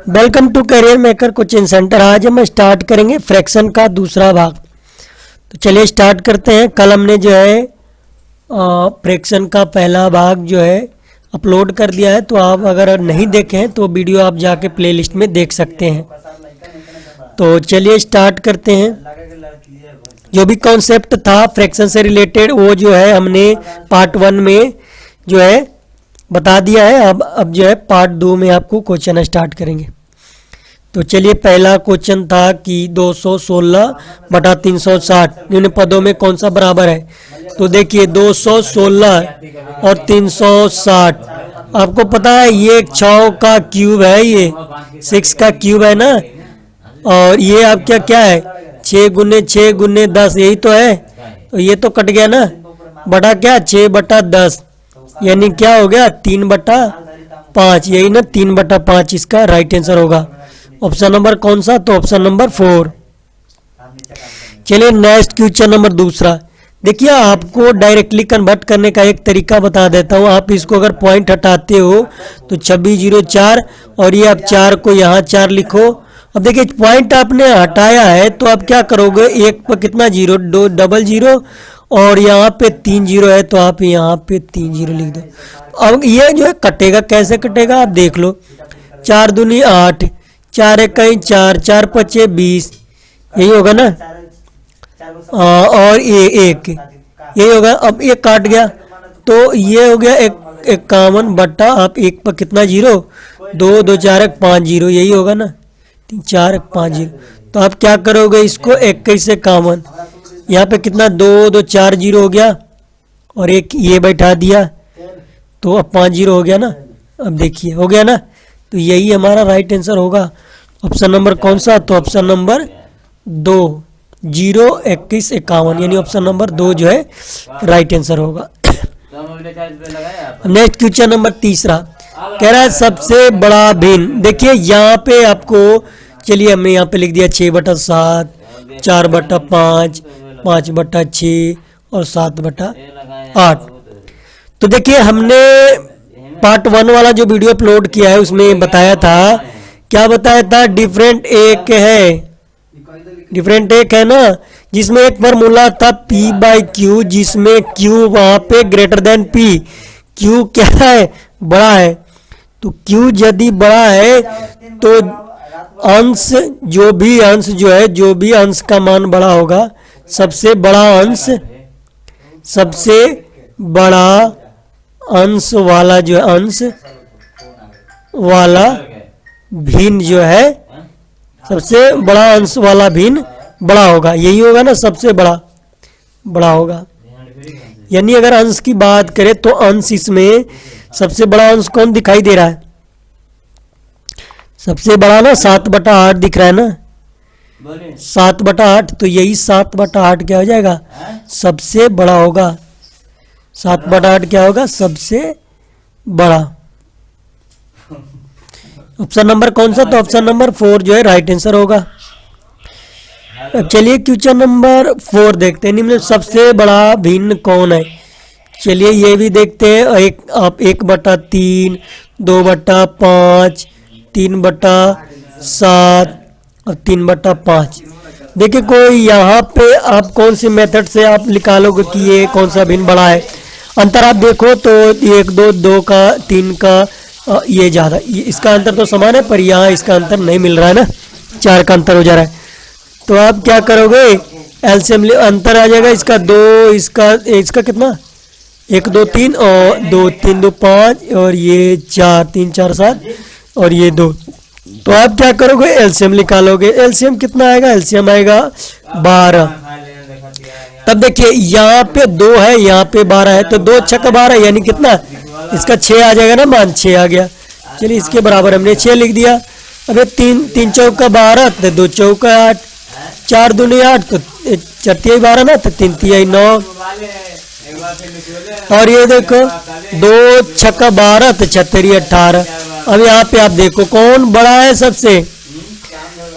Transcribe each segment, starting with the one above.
Welcome to career maker coaching centre. आज हम start करेंगे फ्रैक्शन का दूसरा भाग। तो चलिए स्टार्ट करते हैं। कल हमने जो है फ्रैक्शन का पहला भाग जो है अपलोड कर दिया है, तो आप अगर नहीं देखे हैं तो वीडियो आप जाके प्लेलिस्ट में देख सकते हैं। तो चलिए स्टार्ट करते हैं। जो भी कॉन्सेप्ट था फ्रैक्शन से रिलेटेड वो जो है हमने पार्ट 1 में जो है बता दिया है। अब जो है पार्ट 2 में आपको क्वेश्चन स्टार्ट करेंगे। तो चलिए पहला क्वेश्चन था कि 216/360 निम्न पदों में कौन सा बराबर है। तो देखिए 216 और 360 आपको पता है ये 6 का क्यूब है, ये 6 का क्यूब है ना। और ये आपका क्या है 6 गुने 6 गुने 10 यही तो है। तो ये तो कट गया ना, बटा क्या 6/10 यानी क्या हो गया 3/5, यही ना 3/5 इसका राइट आंसर होगा। ऑप्शन नंबर कौन सा, तो ऑप्शन नंबर 4। चलिए नेक्स्ट क्वेश्चन नंबर दूसरा। देखिए आपको डायरेक्टली कन्वर्ट करने का एक तरीका बता देता हूँ। आप इसको अगर पॉइंट हटाते हो तो 2604 और ये आप 4 को यहाँ 4 लिखो। अब देखिए पॉइंट आपने हटाया है तो आप क्या करोगे, एक पर कितना जीरो, 2 डबल जीरो और यहाँ पे 3 जीरो है तो आप यहाँ पे 3 जीरो लिख दो। अब ये जो है कटेगा, कैसे कटेगा आप देख लो। 4 दूनी 8, 4 1 4, 4 5 20 यही होगा ना। और ये 1 यही होगा। अब ये काट गया तो ये हो गया 51 बट्टा आप 1 पर कितना जीरो, 2 2 4 1 5 जीरो यही होगा ना, 3 4 1 5 जीरो। तो आप क्या करोगे इसको 21 से कॉमन, यहाँ पे कितना 2 2 4 जीरो हो गया और एक ये बैठा दिया तो अब 5 जीरो हो गया ना। अब देखिए हो गया ना, तो यही हमारा राइट आंसर होगा। ऑप्शन नंबर कौन सा, तो ऑप्शन नंबर 2 0 21 51 यानी ऑप्शन नंबर 2 जो है राइट आंसर होगा। नेक्स्ट क्वेश्चन नंबर तीसरा कह रहा है सबसे बड़ा भिन्न। देखिए यहाँ पे आपको, चलिए हमने यहाँ पे लिख दिया 6/7, 4/5, 5/6 और 7/8। तो देखिए हमने पार्ट 1 वाला जो वीडियो अपलोड किया है उसमें बताया था, क्या बताया था, डिफरेंट एक है ना, जिसमें एक फार्मूला था P/Q, जिसमें Q वहां पे ग्रेटर देन P। Q क्या है, बड़ा है। तो Q यदि बड़ा है तो अंश जो भी अंश का मान बड़ा होगा, सबसे बड़ा अंश वाला जो है अंश वाला भिन्न जो है, सबसे बड़ा अंश वाला भिन्न बड़ा होगा, यही होगा ना, सबसे बड़ा होगा। यानी अगर अंश की बात करें तो अंश इसमें सबसे बड़ा अंश कौन दिखाई दे रहा है, सबसे बड़ा ना 7/8 दिख रहा है ना, 7/8। तो यही 7/8 क्या हो जाएगा, सबसे बड़ा होगा। 7/8 क्या होगा, सबसे बड़ा। ऑप्शन नंबर कौन सा, तो ऑप्शन नंबर 4 जो है राइट आंसर होगा। अब चलिए क्वेश्चन नंबर 4 देखते हैं। निम्न सबसे बड़ा भिन्न कौन है। चलिए ये भी देखते हैं। आप 1/3, 2/5, 3/7 और 3/5। देखिए कोई यहाँ पे आप कौन सी मेथड से आप निकालोगे कि ये कौन सा भिन्न बड़ा है। अंतर आप देखो तो 1 2 का 3 का ये ज़्यादा, इसका अंतर तो समान है पर यहाँ इसका अंतर नहीं मिल रहा है ना, 4 का अंतर हो जा रहा है। तो आप क्या करोगे, एलसीएम अंतर आ जाएगा इसका 2, इसका कितना 1 2 3 और 2 3 2 5 और ये 4 3 4 7 और ये 2। तो आप क्या करोगे, एलसीएम निकालोगे। एलसीएम कितना आएगा, एलसीएम आएगा 12। तब देखिए यहाँ पे 2 है, यहाँ पे 12 है, तो 2 6 का 12 यानी कितना, इसका 6 आ जाएगा ना, मान 6 आ गया। चलिए इसके बराबर हमने 6 लिख दिया। अब 3 चौका 12 तो 2 चौका 8, 4 दूनी 8 तो 4 तिहाई 12 ना, तो 3 तिहाई 9। और ये देखो 2 6 12 तो 6 तिहाई 18। अब यहाँ पे आप देखो कौन बड़ा है सबसे,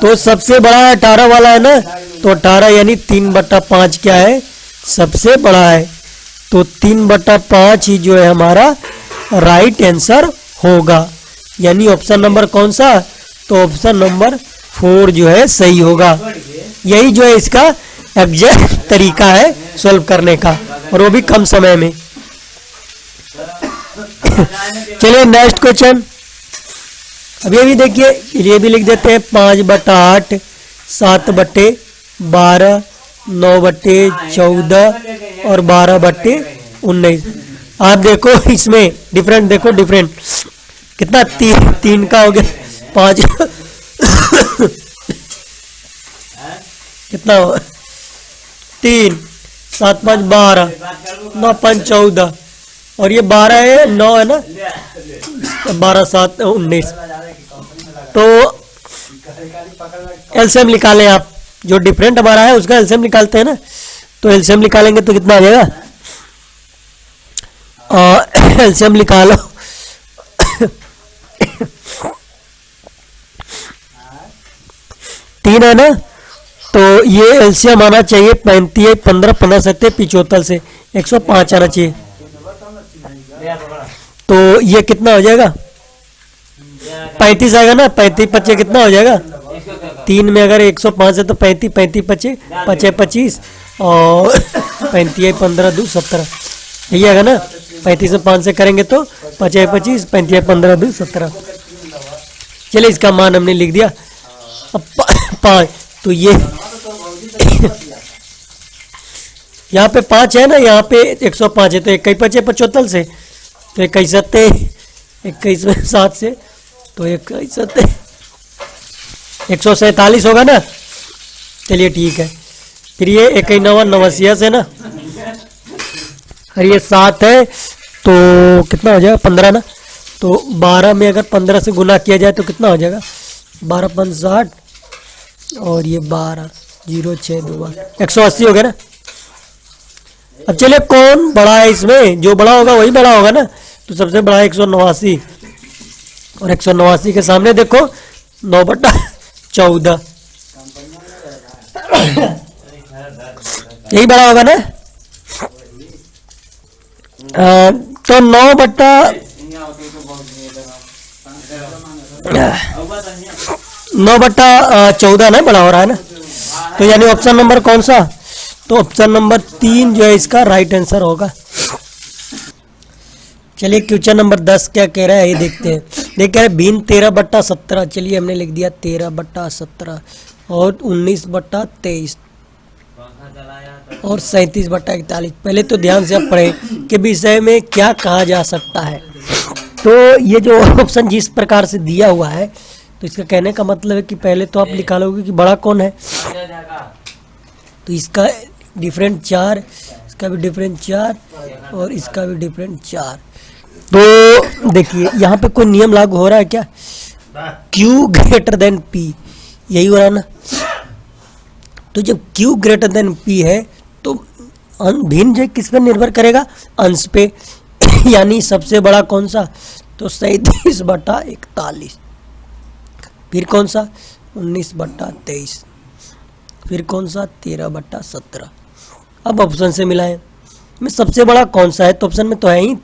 तो सबसे बड़ा 18 वाला है ना, तो 18 यानी 3/5 क्या है, सबसे बड़ा है। तो 3/5 ही जो है हमारा राइट आंसर होगा। यानी ऑप्शन नंबर कौन सा, तो ऑप्शन नंबर 4 जो है सही होगा। यही जो है इसका एग्जैक्ट तरीका है सॉल्व करने का, और वो भी कम समय में। चलिए नेक्स्ट क्वेश्चन। अब ये भी देखिए, ये भी लिख देते हैं 5/8, 7/12, 9/14 और 12/19। आप देखो इसमें डिफरेंट, देखो डिफरेंट कितना, 3 का हो गया 5 कितना हो 3, 7 5 12, 9 5 14 और ये 12 है, 9 है ना, 12 7 19। तो एलसीएम निकालें आप, जो डिफरेंट हमारा है उसका एलसीएम निकालते हैं ना। तो एलसीएम निकालेंगे तो कितना आ जाएगा, एलसीएम निकालो 3 है ना, तो ये एलसीएम आना चाहिए 35, 15, 15 7 75 से 105 आना चाहिए। तो ये कितना हो जाएगा, 35 आएगा ना, 35 25 कितना हो जाएगा, 3 में अगर 105 है तो 35 35 25 25 25 और 35 15 2 17, यही आएगा ना। 35 से 5 से करेंगे तो 25 25 35 15 2 17। चलिए इसका मान हमने लिख दिया। अब 5, तो ये यहाँ पे 5 है ना, यहाँ पे 105 है, तो 21 25 75 से, तो 21 7 21 में 7 से, तो 21 7 147 होगा ना। चलिए ठीक है, फिर ये 91 89 से ना, और ये 7 है तो कितना हो जाएगा 15 ना। तो 12 में अगर 15 से गुना किया जाए तो कितना हो जाएगा, 12 5 60 और ये 12 0 6 2 180 हो गया ना। अब चलिए कौन बड़ा है इसमें, जो बड़ा होगा वही बड़ा होगा ना। तो सबसे बड़ा है 189 और 189 के सामने देखो 9/14, यही बड़ा होगा ना। तो 9/14 ना बड़ा हो रहा है ना। तो यानी ऑप्शन नंबर कौन सा, तो ऑप्शन नंबर 3 जो है इसका राइट आंसर होगा। चलिए क्वेश्चन नंबर 10 क्या कह रहा है ये देखते हैं। देख कह रहे हैं भिन्न 13/17। चलिए हमने लिख दिया 13/17 और 19/23 और 37/41। पहले तो ध्यान से आप पढ़ें कि विषय में क्या कहा जा सकता है। तो ये जो ऑप्शन जिस प्रकार से दिया हुआ है, तो इसका कहने का मतलब है कि पहले तो आप निकालोगे कि बड़ा कौन है। तो इसका डिफरेंट 4, इसका भी डिफरेंट 4 और इसका भी डिफरेंट 4। तो देखिए यहाँ पे कोई नियम लागू हो रहा है क्या, Q ग्रेटर देन P, यही हो रहा है ना। तो जब Q ग्रेटर देन P है तो भिन्न जो किस पर निर्भर करेगा, अंश पे। यानी सबसे बड़ा कौन सा, तो 37/41। फिर कौन सा 19/23, फिर कौन सा 13/17। अब ऑप्शन से मिलाएं में सबसे बड़ा कौन सा है, तो ऑप्शन में तो है ही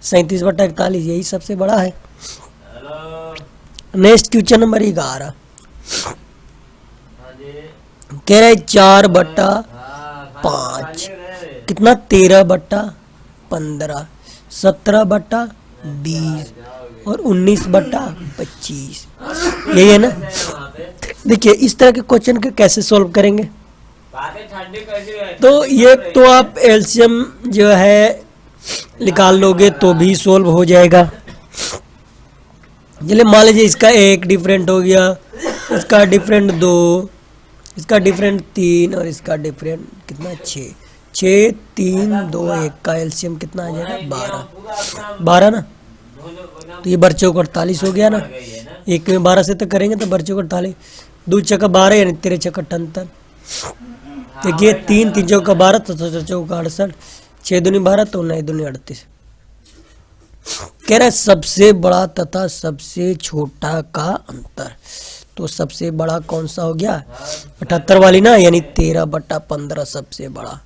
37/41, यही सबसे बड़ा है। नेक्स्ट क्वेश्चन नंबर 11 कह रहे 4/5 कितना, 13/15, 17/20 और 19/25, यही है ना। देखिए इस तरह के क्वेश्चन के कैसे सॉल्व करेंगे। तो ये तो आप एलसीएम जो है निकाल लोगे तो भी सॉल्व हो जाएगा। चलिए मान लीजिए इसका 1 डिफरेंट हो गया, इसका डिफरेंट 2, इसका डिफरेंट 3 और इसका डिफरेंट कितना 6। 6 3 2 1 का एलसीएम कितना आ जाएगा 12 ना। तो ये बच्चों को 48 हो गया ना। 1 में 12 से तो करेंगे तो बच्चों को 48, 2 चक्का 12 यानी 13 चक्का 58। देखिए 3 3 चौका 12 तो 4 चौका 68, 6 दूनी 12 तो 9 दूनी 38। कह रहा है सबसे बड़ा तथा सबसे छोटा का अंतर। तो सबसे बड़ा कौन सा हो गया 78 वाली ना, यानी 13/15 सबसे बड़ा।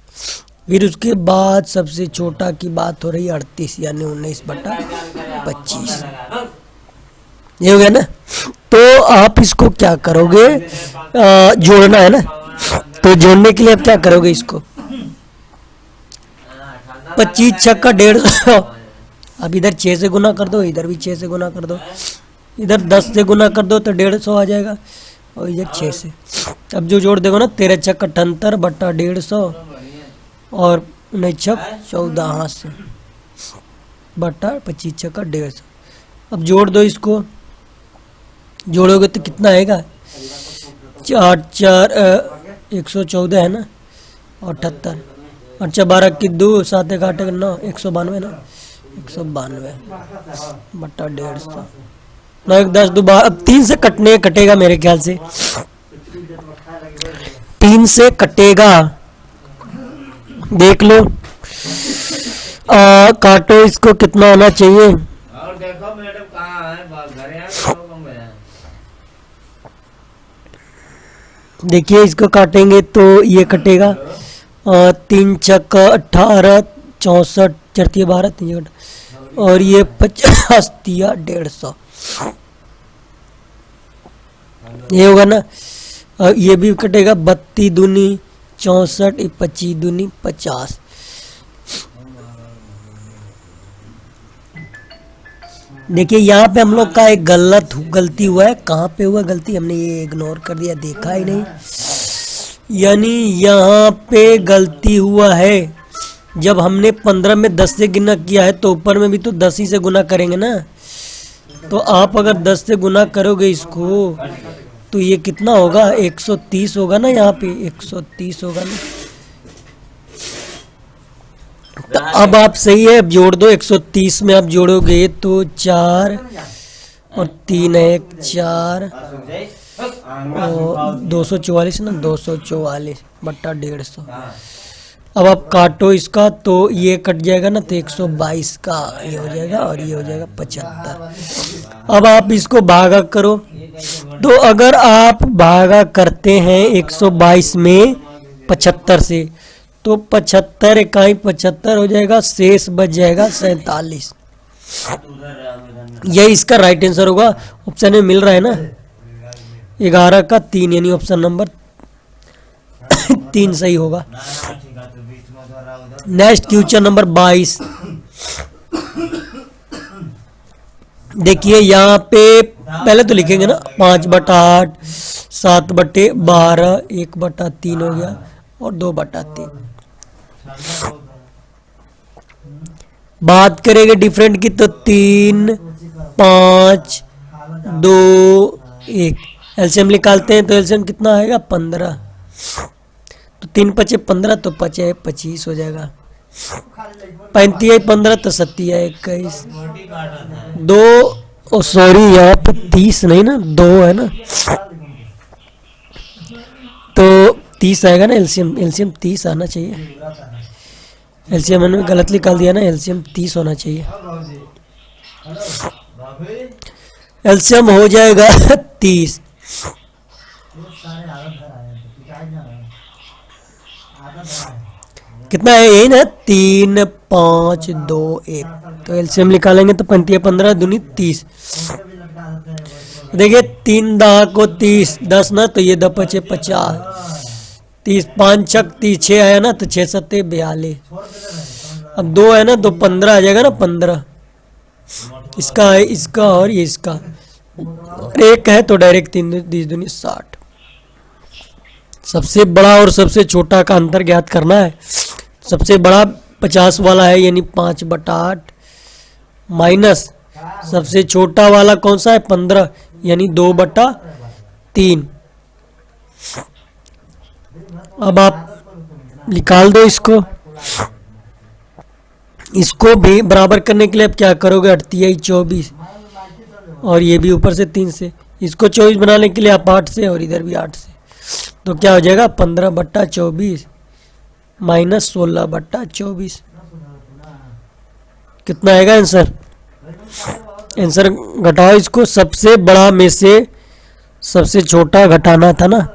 फिर उसके बाद सबसे छोटा की बात हो रही है 38 यानी 19/25, ये हो गया ना। तो आप इसको क्या करोगे, जोड़ना है ना, तो जोड़ने के लिए आप क्या करोगे, इसको 25 छक्का 150, अब इधर 6 से गुना कर दो, इधर भी 6 से गुना कर दो, इधर 10 से गुना कर दो तो 150 आ जाएगा, और इधर 6 से। अब जो जोड़ देगा ना 13 छक्का 78 बट्टा 150 और 19 छक 14 हाथ से बट्टा 25 छक्का 150। अब जोड़ दो इसको, जोड़ोगे तो कितना आएगा, 4 4 114 है ना, और 78 अच्छा 12 की 2 7 1 8 9 192 ना, 192 बट्टा 150 9 1 10 2 12। अब 3 से कटेगा मेरे ख्याल से, 3 से कटेगा, देख लो। काटो इसको, कितना होना चाहिए, और देखो मैडम कहाँ है, घर है देखिए इसको काटेंगे तो ये कटेगा, 3 छक 18 64 चरती 12 3 और ये 50 दिया 150, ये होगा ना। ये भी कटेगा, 32 दूनी 64 25 दूनी 50। देखिए यहाँ पे हम लोग का एक गलती हुआ है, कहाँ पे हुआ गलती, हमने ये इग्नोर कर दिया, देखा ही नहीं। यानी यहाँ पे गलती हुआ है, जब हमने 15 में 10 से गुना किया है तो ऊपर में भी तो 10 ही से गुना करेंगे ना। तो आप अगर 10 से गुना करोगे इसको तो ये कितना होगा, 130 होगा ना, यहाँ पे 130 होगा ना। तो अब आप सही है, अब जोड़ दो, 130 में आप जोड़ोगे तो 4 और 3 है 4 और 244 ना, 244 बट्टा 150। अब आप काटो इसका तो ये कट जाएगा ना, तो 122 का ये हो जाएगा और ये हो जाएगा 75। अब आप इसको भागा करो, तो अगर आप भागा करते हैं 122 में 75 से तो 75 इकाई 75 हो जाएगा, शेष बच जाएगा 47। यही इसका राइट आंसर होगा। ऑप्शन में मिल रहा है ना 11 का 3, यानी ऑप्शन नंबर 3 सही होगा। Next question number 22। देखिए यहाँ पे पहले तो लिखेंगे ना 5/8 7/12 1/3 हो गया और 2/3। बात करेंगे डिफरेंट की तो 3 5 2 1, एलसीएम निकालते हैं तो एलसीएम कितना आएगा 15, तो 3 5 15 तो 5 25 हो जाएगा, 35 15 तो 27 21 2 सॉरी यहाँ पे 30 नहीं ना 2 है ना, तो 30 आएगा ना, एलसीएम 30 आना चाहिए। एलसीएम मैंने गलत निकाल दिया ना, एलसीएम 30 होना चाहिए। एलसीएम हो जाएगा 30। कितना है, यही ना 3 5 2 1, तो एलसीएम निकालेंगे तो 35 15 दूनी 30। देखिए 3 10 को 30 10 ना, तो ये 2 5 50 30 5 छक 30 6 आया ना, तो 6 7 42। अब 2 है ना तो 15 आ जाएगा ना, 15 इसका है, इसका और ये इसका, और 1 है तो डायरेक्ट 3 30 दूनी 60। सबसे बड़ा और सबसे छोटा का अंतर ज्ञात करना है। सबसे बड़ा 50 वाला है यानी 5/8 माइनस सबसे छोटा वाला कौन सा है 15 यानी 2/3। अब आप निकाल दो इसको। इसको भी बराबर करने के लिए आप क्या करोगे, 38 24 और ये भी ऊपर से 3 से, इसको 24 बनाने के लिए आप 8 से और इधर भी 8 से, तो क्या हो जाएगा 15/24 माइनस 16/24। कितना आएगा आंसर, आंसर घटाओ इसको, सबसे बड़ा में से सबसे छोटा घटाना था ना।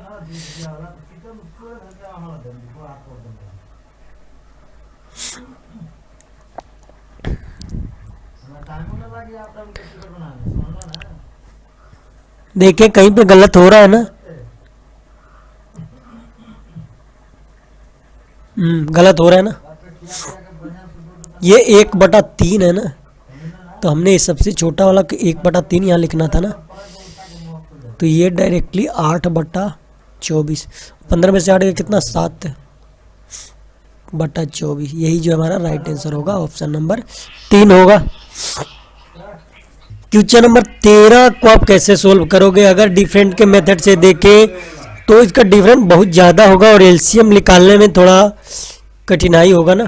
देखें कहीं पे गलत हो रहा है ना। गलत हो रहा है ना। ये 1/3 है ना, तो हमने इस सबसे छोटा वाला 1/3 यहाँ लिखना था ना, तो ये डायरेक्टली 8/24, 15 में से 8 कितना 7/24, यही जो हमारा राइट आंसर होगा, ऑप्शन नंबर 3 होगा। क्वेश्चन नंबर 13 को आप कैसे सोल्व करोगे? अगर डिफरेंट के मेथड से देखें तो इसका डिफरेंट बहुत ज़्यादा होगा और एलसीएम निकालने में थोड़ा कठिनाई होगा ना।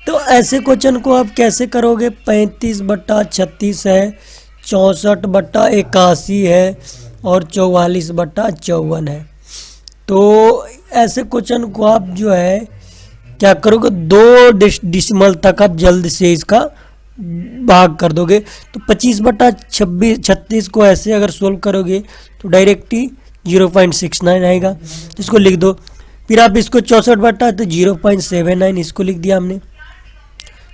तो ऐसे क्वेश्चन को आप कैसे करोगे? 35/36 है, 64/81 है और 44/54 है। तो ऐसे क्वेश्चन को आप जो है क्या करोगे, 2 डिसिमल तक आप जल्द से इसका भाग कर दोगे। तो 25/36 को ऐसे अगर सोल्व करोगे तो डायरेक्टली 0.69 आएगा, इसको लिख दो। फिर आप इसको 64 तो 0.79 इसको लिख दिया हमने।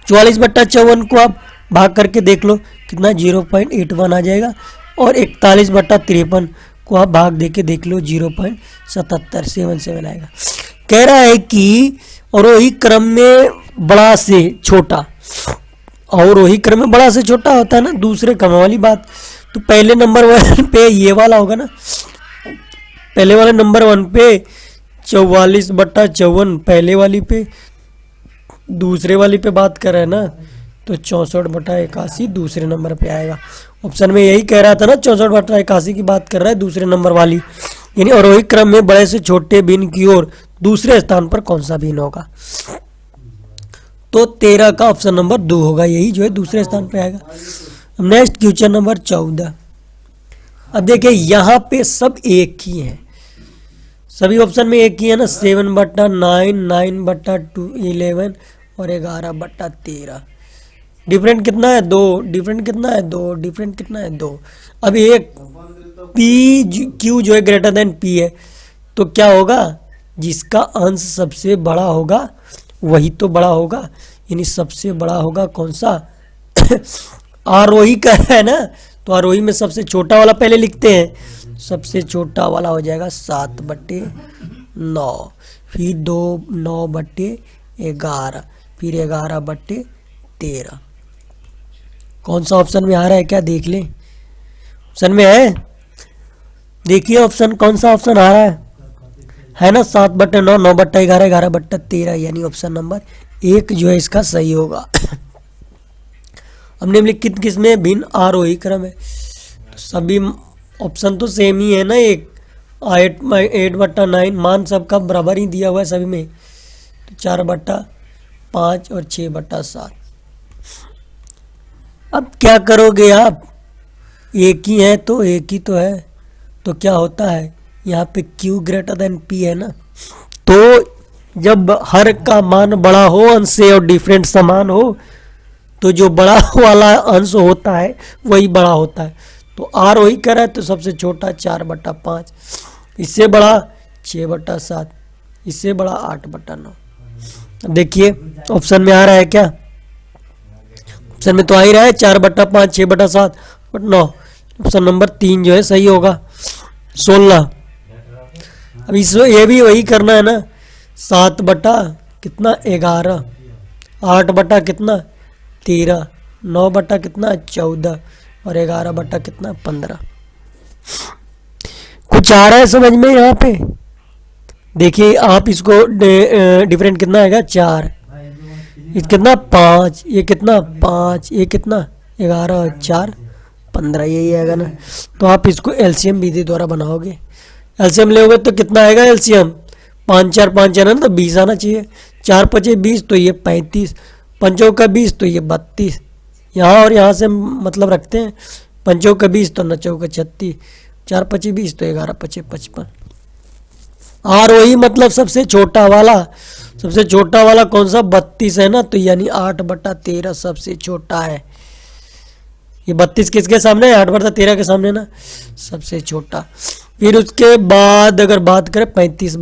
44/54 को आप भाग करके देख लो कितना 0.81 आ जाएगा। और 41/53 को आप भाग दे के देख लो 0.77 आएगा। कह रहा है कि और वही क्रम में बड़ा से छोटा, और वही क्रम में बड़ा से छोटा होता है ना, दूसरे क्रम वाली बात। तो पहले नंबर 1 पे ये वाला होगा ना, पहले वाले नंबर 1 पे 44/54 पहले वाली पे, दूसरे वाली पे बात कर रहे हैं ना, तो 64/81 दूसरे नंबर पे आएगा। ऑप्शन में यही कह रहा था ना, 64/81 की बात कर रहा है दूसरे नंबर वाली, यानी आरोही क्रम में बड़े से छोटे भिन्न की ओर दूसरे स्थान पर कौन सा भिन्न होगा? तो 13 का ऑप्शन नंबर 2 होगा, यही जो है दूसरे स्थान पे आएगा। Next question number 14। अब देखिए यहाँ पे सब एक ही है, सभी ऑप्शन में एक ही है ना, 7/9, 9/2, 11 और 11/13। डिफरेंट कितना है? 2। डिफरेंट कितना है? 2। डिफरेंट कितना है? 2। अब एक पी क्यू जो है ग्रेटर देन पी है, तो क्या होगा? जिसका अंश सबसे बड़ा होगा वही तो बड़ा होगा, यानी सबसे बड़ा होगा कौन सा? आरोही का है ना, तो आरोही में सबसे छोटा वाला पहले लिखते हैं। सबसे छोटा वाला हो जाएगा 7/9, फिर 9/11, फिर 11/13। कौन सा ऑप्शन में आ रहा है क्या देख लें? ऑप्शन में है, देखिए ऑप्शन कौन सा ऑप्शन आ रहा है ना, 7/9, 9/11, 11/13, यानी ऑप्शन नंबर 1 जो है इसका सही होगा। हमने निम्नलिखित किस में भिन्न आरोही क्रम है? तो सभी ऑप्शन तो सेम ही है ना, 8/9 मान सबका बराबर ही दिया हुआ है सभी में, तो 4/5 और 6/7। अब क्या करोगे आप? एक ही है तो एक ही तो है, तो क्या होता है यहाँ पे Q ग्रेटर देन P है ना, तो जब हर का मान बड़ा हो अंश से और डिफरेंट समान हो, तो जो बड़ा वाला अंश होता है वही बड़ा होता है। तो R वही कर रहा है, तो सबसे छोटा 4/5, इससे बड़ा 6/7, इससे बड़ा 8/9। देखिए ऑप्शन में आ रहा है क्या? ऑप्शन में तो आ ही रहा है 4/5, 6/7 और 9। ऑप्शन नंबर 3 जो है सही होगा, 16। अब इस ये भी वही करना है ना, 7/11, 8/13, 9/14 और 11/15। कुछ आ रहा है समझ में यहाँ पे? देखिए आप इसको डिफरेंट कितना आएगा? 4, ये कितना 5, ये कितना 5, ये कितना 11 और 4 15, यही आएगा ना। तो आप इसको एलसीएम विधि द्वारा बनाओगे। एलसीएम लोगे तो कितना आएगा एलसीएम? 5 4 5 है ना, तो 20 आना चाहिए। 4 5 20, तो ये 35, 5 का 20 तो ये 32। यहाँ और यहाँ से मतलब रखते हैं, 5 का 20 तो 9 का 36, 4 5 20 तो 11 5 55। और वही मतलब सबसे छोटा वाला, सबसे छोटा वाला कौन सा? 32 है ना, तो यानी 8/13 सबसे छोटा है। ये 32 किसके सामने है? 8/13 के सामने ना, सबसे छोटा। फिर उसके बाद अगर बात करें 35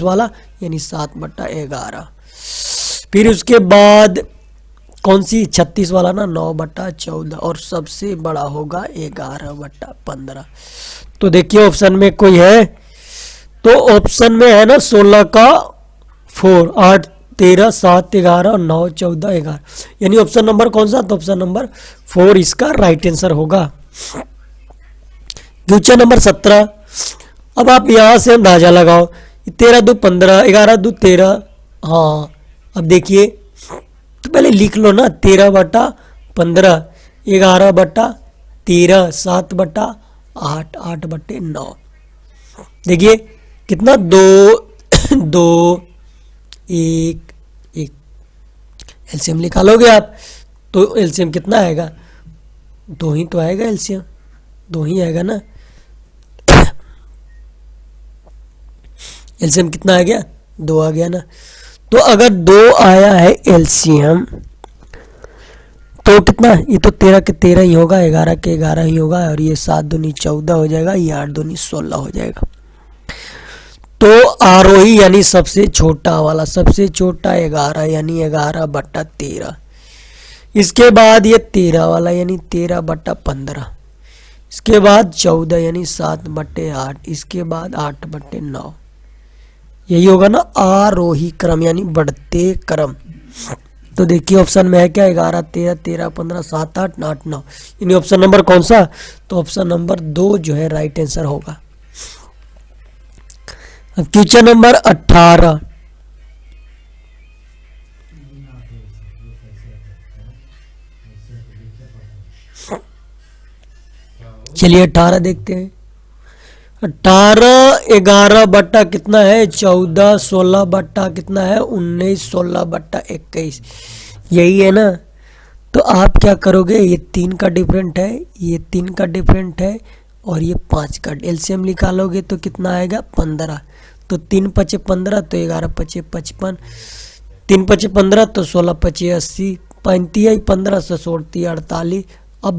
वाला, यानी 7/11। फिर उसके बाद कौन सी 36 वाला ना, 9/14, और सबसे बड़ा होगा 11/15। तो देखिए ऑप्शन में कोई है, तो ऑप्शन में है ना 16 का 4, 8 13 7 11 और 9 14 11, यानी ऑप्शन नंबर कौन सा, तो ऑप्शन नंबर 4 इसका राइट आंसर होगा। क्वेश्चन नंबर 17, अब आप यहां से अंदाजा लगाओ, 13 2 15, 11 2 13। हाँ अब देखिए, तो पहले लिख लो ना, 13/15, 11/13, 7/8, 8/9। देखिए कितना, 2 2 1 1, एलसीएम निकालोगे आप तो एलसीएम कितना आएगा, 2 ही तो आएगा, एलसीएम 2 ही आएगा ना। एलसीएम कितना आ गया, 2 आ गया ना। तो अगर 2 आया है एलसीएम तो कितना, ये तो 13 के 13 ही होगा, 11 के 11 ही होगा, और ये 7 दूनी 14 हो जाएगा, ये 8 दूनी 16 हो जाएगा। तो आरोही यानी सबसे छोटा वाला, सबसे छोटा 11 यानी 11/13। इसके बाद ये 13 वाला यानी 13/15। इसके बाद 14 यानी 7/8। इसके बाद 8/9। यही होगा ना आरोही क्रम यानी बढ़ते क्रम। तो देखिए ऑप्शन में है क्या, 11 13 13 15 7 8 8 9, यानी ऑप्शन नंबर कौन सा, तो ऑप्शन नंबर 2 जो है राइट आंसर होगा। क्वेश्चन नंबर 18, चलिए 18 देखते हैं। 18 11 बट्टा कितना है, 14, 16 बट्टा कितना है, 19, 16/21, यही है ना। तो आप क्या करोगे, ये 3 का डिफरेंट है, ये 3 का डिफरेंट है, और ये 5 का, एलसीएम निकालोगे तो कितना आएगा, 15। तो 3 5 15, तो 11 5 55, 3 5 15, तो 16 5 80, 35 15 से 48। अब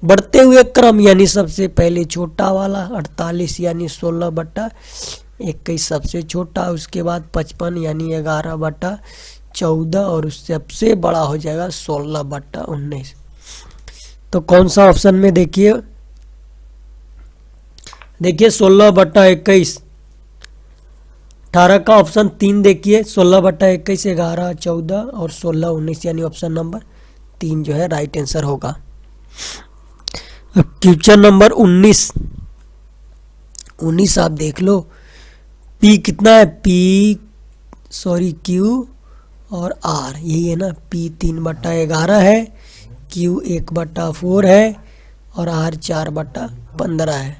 बढ़ते हुए क्रम यानी सबसे पहले छोटा वाला 48 यानी 16/21 सबसे छोटा, उसके बाद 55 यानी 11/14, और उससे सबसे बड़ा हो जाएगा 16/19। तो कौन सा ऑप्शन में देखिए, 16/21, 18 का ऑप्शन 3 देखिए, 16/21, 11 14 और 16 19, यानी ऑप्शन नंबर 3 जो है राइट आंसर होगा। क्वेश्चन नंबर 19 आप देख लो, पी कितना है, क्यू और आर, यही है ना। पी 3/11 है, क्यू 1/4 है, और आर 4/15 है।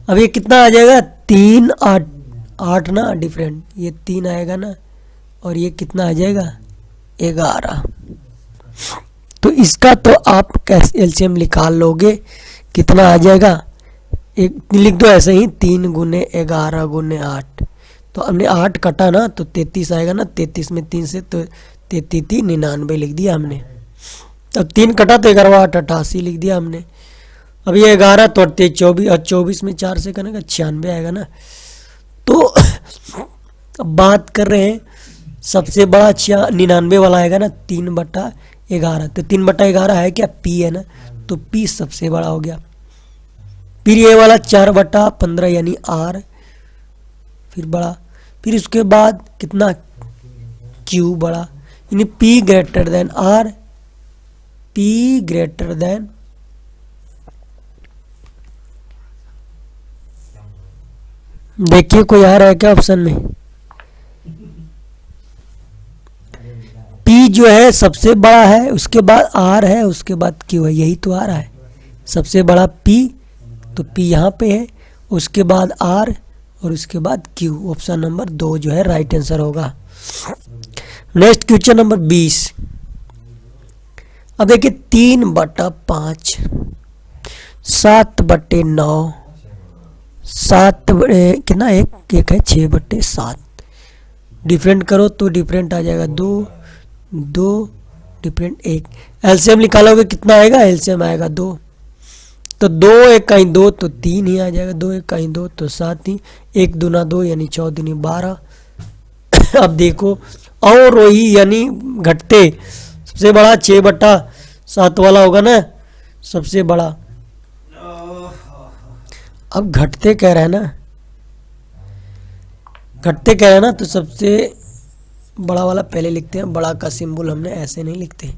अब ये कितना आ जाएगा, 3 8 ना डिफरेंट, ये 3 आएगा ना, और ये कितना आ जाएगा, 11। तो इसका तो आप कैसे एलसीएम निकाल लोगे, कितना आ जाएगा, एक लिख दो ऐसे ही, 3 × 11 × 8। तो हमने 8 कटा ना, तो 33 आएगा ना, 33 में 3 से, तो 33 99 लिख दिया हमने। अब 3 कटा तो 11 8 88 लिख दिया हमने। अब ये 11 तो 24, और 24 में 4 से करेंगे 96 आएगा ना। तो अब बात कर रहे हैं सबसे बड़ा 99 वाला आएगा ना, 3/11। तो 3/11 है क्या, पी है ना, तो पी सबसे बड़ा हो गया। फिर ये वाला 4/15 यानी आर, फिर बड़ा, फिर उसके बाद कितना, क्यू बड़ा, यानी P greater than R, P greater than, देखिए कोई आ रहा है क्या ऑप्शन में, पी जो है सबसे बड़ा है, उसके बाद आर है, उसके बाद क्यू है, यही तो आ रहा है, सबसे बड़ा पी, तो पी यहाँ पे है, उसके बाद आर, और उसके बाद क्यू। ऑप्शन नंबर 2 जो है राइट आंसर होगा। Next question number 20। अब देखिए 3/5, 7/9, 7 कितना, एक है 6/7। डिफरेंट करो तो डिफरेंट आ जाएगा 2 डिफरेंट 1। एलसीएम निकालोगे कितना आएगा, एलसीएम आएगा 2। तो 2 1 कहीं 2, तो 3 ही आ जाएगा, 2 1 कहीं 2, तो 7 ही, 1 दूना 2 यानी 4 दूनी 12। अब देखो अवरोही यानी घटते, सबसे बड़ा 6/7 वाला होगा ना, सबसे बड़ा। अब घटते कह रहा है ना, घटते कह रहा है ना, तो सबसे बड़ा वाला पहले लिखते हैं। बड़ा का सिंबल हमने ऐसे नहीं लिखते।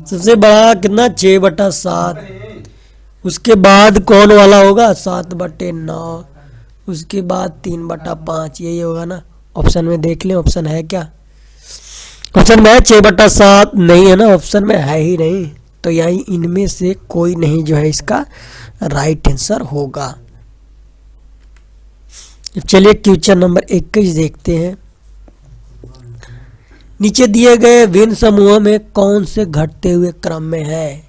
सबसे बड़ा कितना 6/7। उसके बाद कौन वाला होगा 7/9। उसके बाद 3/5, यही होगा ना। ऑप्शन में देख लें, ऑप्शन है क्या? ऑप्शन में है 6/7? नहीं है ना, ऑप्शन में है ही नहीं। तो यही इनमें से कोई नहीं जो है इसका राइट आंसर होगा। चलिए क्वेश्चन नंबर 21 देखते हैं। नीचे दिए गए भिन्न समूहों में कौन से घटते हुए क्रम में है?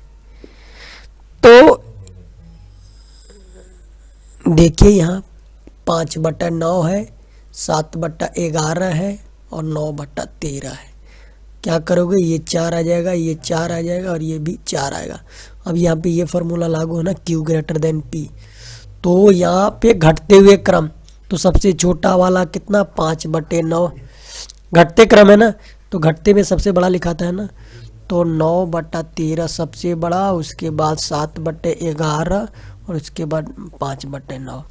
तो देखिए यहाँ 5/9 है, 7/11 है और 9/13 है। क्या करोगे? ये 4 आ जाएगा, ये 4 आ जाएगा और ये भी 4 आएगा। अब यहाँ पे ये फॉर्मूला लागू है ना, Q ग्रेटर देन P। तो यहाँ पे घटते हुए क्रम, तो सबसे छोटा वाला कितना 5/9 घटते क्रम है ना, तो घटते में सबसे बड़ा लिखाता है ना, तो 9/13 सबसे बड़ा, उसके बाद 7/11 और उसके बाद 5/9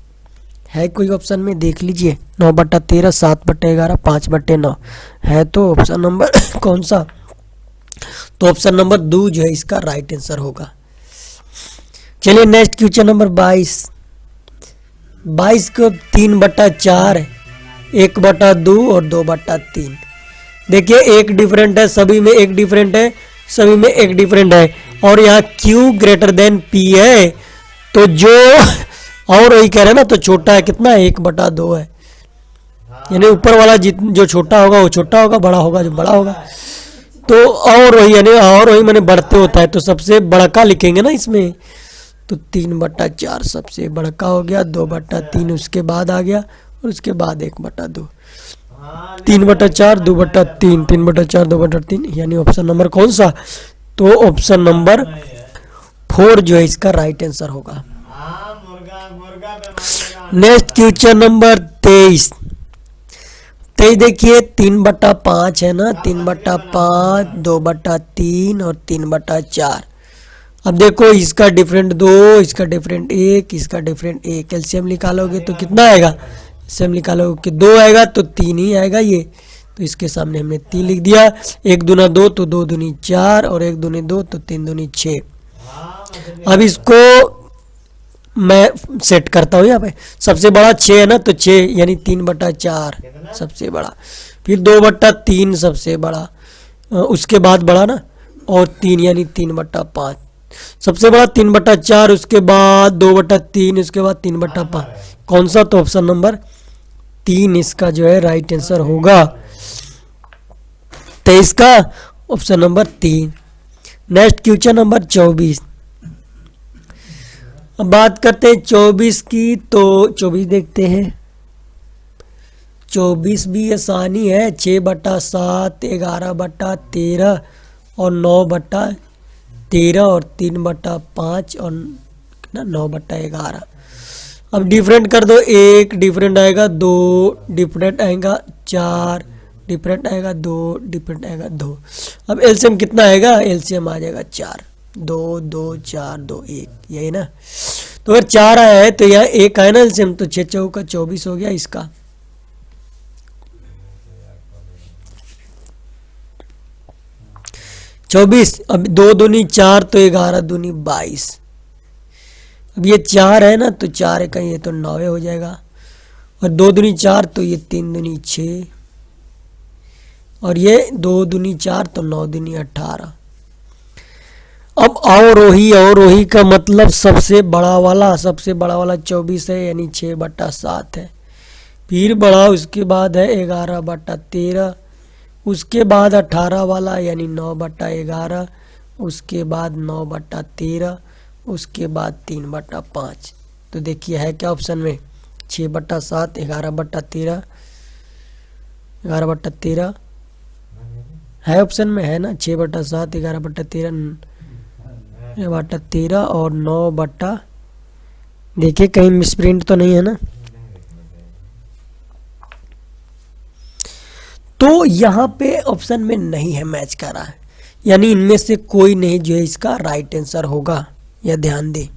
है। कोई ऑप्शन में देख लीजिए, 9/13, 7/11, 5/9 है। तो ऑप्शन नंबर कौन सा? तो ऑप्शन नंबर 2 जो है इसका राइट आंसर होगा। चलिए नेक्स्ट क्वेश्चन नंबर 22। 22 को 3/4 है, 1/2 और 2/3। देखिए एक डिफरेंट है, सभी में एक डिफरेंट है, सभी में एक डिफरेंट है। और यहाँ Q ग्रेटर देन P है, तो जो और वही कह रहे हैं ना, तो छोटा है कितना 1/2 है। यानी ऊपर वाला जो छोटा होगा वो छोटा होगा, बड़ा होगा जो बड़ा होगा। तो और वही यानी और वही मैंने बढ़ते होता है, तो सबसे बड़का लिखेंगे ना इसमें। तो 3/4 सबसे बड़का हो गया, 2/3 उसके बाद आ गया और उसके बाद 1/2। 3/4, 2/3, 3/4, 2/3, यानी ऑप्शन नंबर कौन सा? तो ऑप्शन नंबर 4 जो है इसका राइट आंसर होगा। Next question number 23। देखिए 3/5 है ना, 3/5, 2/3 और 3/4। अब देखो इसका डिफरेंट 2, इसका डिफरेंट 1, इसका डिफरेंट 1। एलसीएम निकालोगे तो कितना आएगा? एलसीएम निकालोगे कि 2 आएगा, तो 3 ही आएगा ये। तो इसके सामने हमने 3 लिख दिया। 1 दूना 2, तो 2 दूनी 4 और 1 दूनी 2, तो 3 दूनी 6। अब इसको मैं सेट करता हूँ यहाँ पे। सबसे बड़ा 6 है ना, तो 6 यानी 3/4 सबसे बड़ा, फिर 2/3 सबसे बड़ा, उसके बाद बड़ा ना, और 3 यानी 3/5 सबसे बड़ा, 3/4 उसके बाद 2/3 उसके बाद 3/5। कौन सा? तो ऑप्शन नंबर 3 इसका जो है राइट आंसर होगा। तो इसका option number 3। Next question number 24। अब बात करते हैं 24 की। तो 24 देखते हैं। 24 भी आसानी है, 6/7, 11/13 और 9/13 और 3/5 और 9/11। अब डिफरेंट कर दो, 1 डिफरेंट आएगा, 2 डिफरेंट आएगा, 4 डिफरेंट आएगा, 2 डिफरेंट आएगा, 2। अब एलसीएम कितना आएगा? एलसीएम आ जाएगा 4, 2 2 4 2 1, यही ना। तो अगर 4 आया है तो यहाँ 1 आया ना एलसीएम, तो 6 चौका 24 हो गया इसका। अब 2 दूनी 4, तो 11 दूनी 22। अब ये 4 है ना, तो 4 का ये तो 9 हो जाएगा, और 2 दूनी 4, तो ये 3 दूनी 6, और ये 2 दूनी 4, तो 9 दूनी 18। अब अवरोही का मतलब सबसे बड़ा वाला 24 है, यानी 6/7 है। फिर बड़ा उसके बाद है 11/13, उसके बाद 18 वाला यानी 9/11, उसके बाद 9/13, उसके बाद 3/5। तो देखिए है क्या ऑप्शन में? 6/7, 11/13, 11/13 है ऑप्शन में, है ना। 6/7, 11/13 और 9 देखिए कहीं मिसप्रिंट तो नहीं है ना। तो यहाँ पे ऑप्शन में नहीं है मैच कर रहा है, यानी इनमें से कोई नहीं जो है इसका राइट आंसर होगा, यह ध्यान दें।